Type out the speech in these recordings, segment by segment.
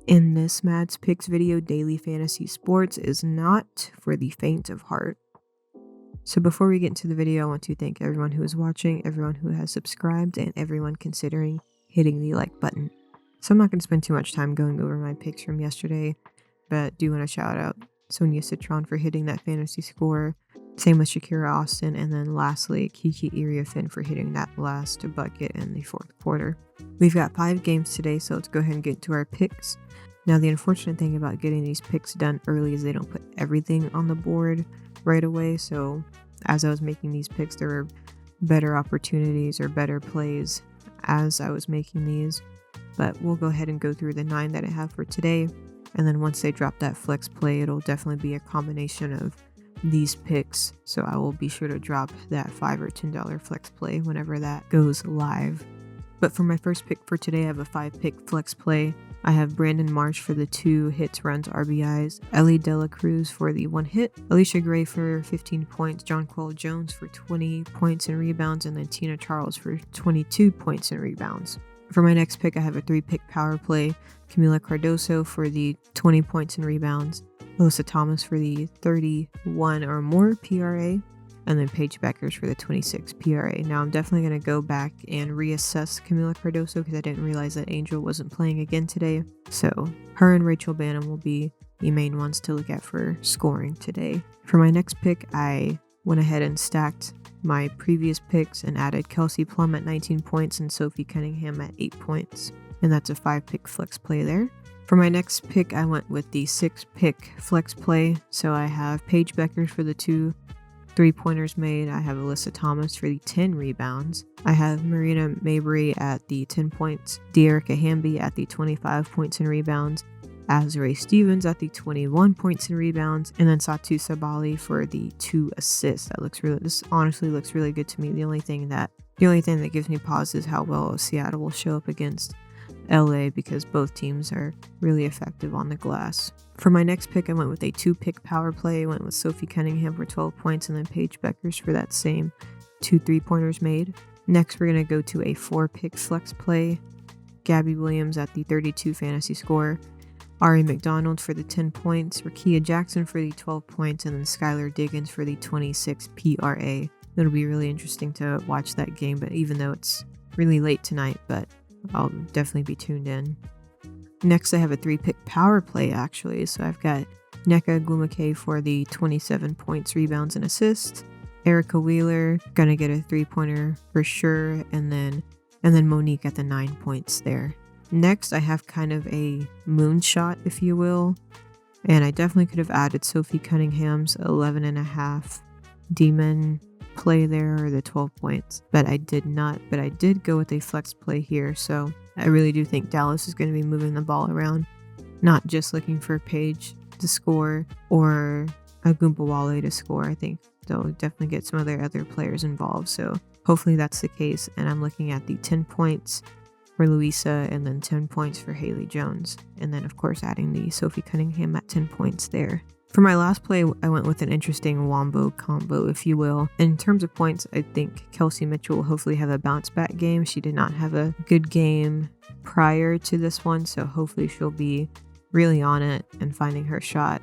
In this PrizePicks video, daily fantasy sports is not for the faint of heart. So before we get into the video, I want to thank everyone who is watching, everyone who has subscribed, and everyone considering hitting the like button. So I'm not going to spend too much time going over my picks from yesterday, but do want to shout out Sonia Citron for hitting that fantasy score. Same with Shakira Austin, and then lastly, Kiki Effron for hitting that last bucket in the fourth quarter. We've got 5 games today, so let's go ahead and get to our picks. Now, the unfortunate thing about getting these picks done early is they don't put everything on the board right away. So as I was making these picks, there were better opportunities or better plays as I was making these. But we'll go ahead and go through the 9 that I have for today. And then once they drop that flex play, it'll definitely be a combination of these picks. So I will be sure to drop that $5 or $10 flex play whenever that goes live. But for my first pick for today, I have a 5-pick flex play. I have Brandon Marsh for the 2 hits, runs, RBIs, Elly De La Cruz for the 1 hit, Alysha Gray for 15 points, Jonquel Jones for 20 points and rebounds, and then Tina Charles for 22 points and rebounds. For my next pick, I have a 3-pick power play, Camila Cardoso for the 20 points and rebounds, Alyssa Thomas for the 31 or more PRA, and then Paige Beckers for the 26 PRA. Now, I'm definitely going to go back and reassess Camila Cardoso because I didn't realize that Angel wasn't playing again today. So her and Rachel Banham will be the main ones to look at for scoring today. For my next pick, I went ahead and stacked my previous picks and added Kelsey Plum at 19 points and Sophie Cunningham at 8 points. And that's a 5-pick flex play there. For my next pick, I went with the 6-pick flex play. So I have Paige Beckers for the 2 3-pointers made. I have Alyssa Thomas for the 10 rebounds. I have Marina Mabry at the 10 points, Dearica Hamby at the 25 points and rebounds, Azrae Stevens at the 21 points and rebounds, and then Satu Sabali for the 2 assists. This honestly looks really good to me. The only thing that gives me pause is how well Seattle will show up against LA because both teams are really effective on the glass. For my next pick, I went with a 2-pick power play. I went with Sophie Cunningham for 12 points and then Paige Beckers for that same 2 3-pointers made. Next, we're going to go to a 4-pick flex play. Gabby Williams at the 32 fantasy score. Ari McDonald for the 10 points. Rakia Jackson for the 12 points. And then Skylar Diggins for the 26 PRA. It'll be really interesting to watch that game, but even though it's really late tonight, but I'll definitely be tuned in. Next, I have a 3-pick power play, actually. So I've got Nneka Ogwumike for the 27 points, rebounds, and assists. Erica Wheeler, gonna get a 3-pointer for sure. And then Monique at the 9 points there. Next, I have kind of a moonshot, if you will. And I definitely could have added Sophie Cunningham's 11.5 demon play there, or the 12 points, but I did not. But I did go with a flex play here, so I really do think Dallas is going to be moving the ball around, not just looking for Paige to score or Agumpawale to score. I think they'll definitely get some other players involved, so hopefully that's the case. And I'm looking at the 10 points for Louisa and then 10 points for Haley Jones, and then of course adding the Sophie Cunningham at 10 points there. For my last play, I went with an interesting wombo combo, if you will. In terms of points, I think Kelsey Mitchell will hopefully have a bounce back game. She did not have a good game prior to this one, so hopefully she'll be really on it and finding her shot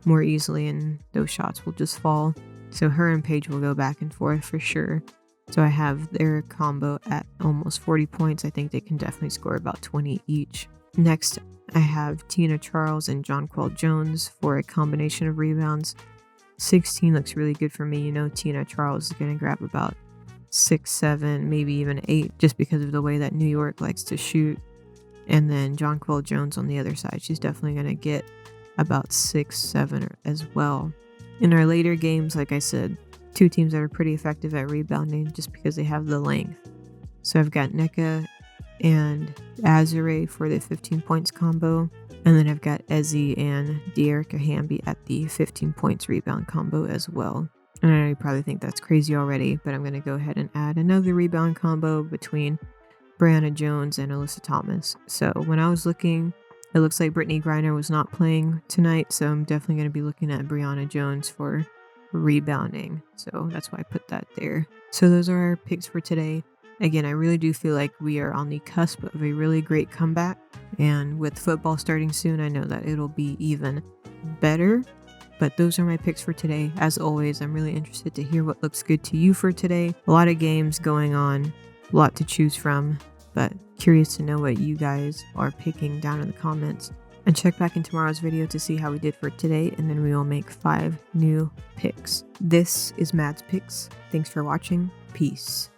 more easily, and those shots will just fall. So her and Paige will go back and forth for sure. So I have their combo at almost 40 points. I think they can definitely score about 20 each. Next, I have Tina Charles and Jonquel Jones for a combination of rebounds. 16 looks really good for me. You know, Tina Charles is going to grab about 6, 7, maybe even 8, just because of the way that New York likes to shoot. And then Jonquel Jones on the other side, she's definitely going to get about 6, 7 as well. In our later games, like I said, 2 teams that are pretty effective at rebounding just because they have the length. So I've got Nneka and Azrae for the 15 points combo. And then I've got Ezzy and Dearica Hamby at the 15 points rebound combo as well. And I know you probably think that's crazy already, but I'm going to go ahead and add another rebound combo between Brianna Jones and Alyssa Thomas. So when I was looking, it looks like Brittany Griner was not playing tonight, so I'm definitely going to be looking at Brianna Jones for rebounding. So that's why I put that there. So those are our picks for today. Again, I really do feel like we are on the cusp of a really great comeback. And with football starting soon, I know that it'll be even better. But those are my picks for today. As always, I'm really interested to hear what looks good to you for today. A lot of games going on, a lot to choose from, but curious to know what you guys are picking down in the comments. And check back in tomorrow's video to see how we did for today, and then we will make 5 new picks. This is Mad's Picks. Thanks for watching. Peace.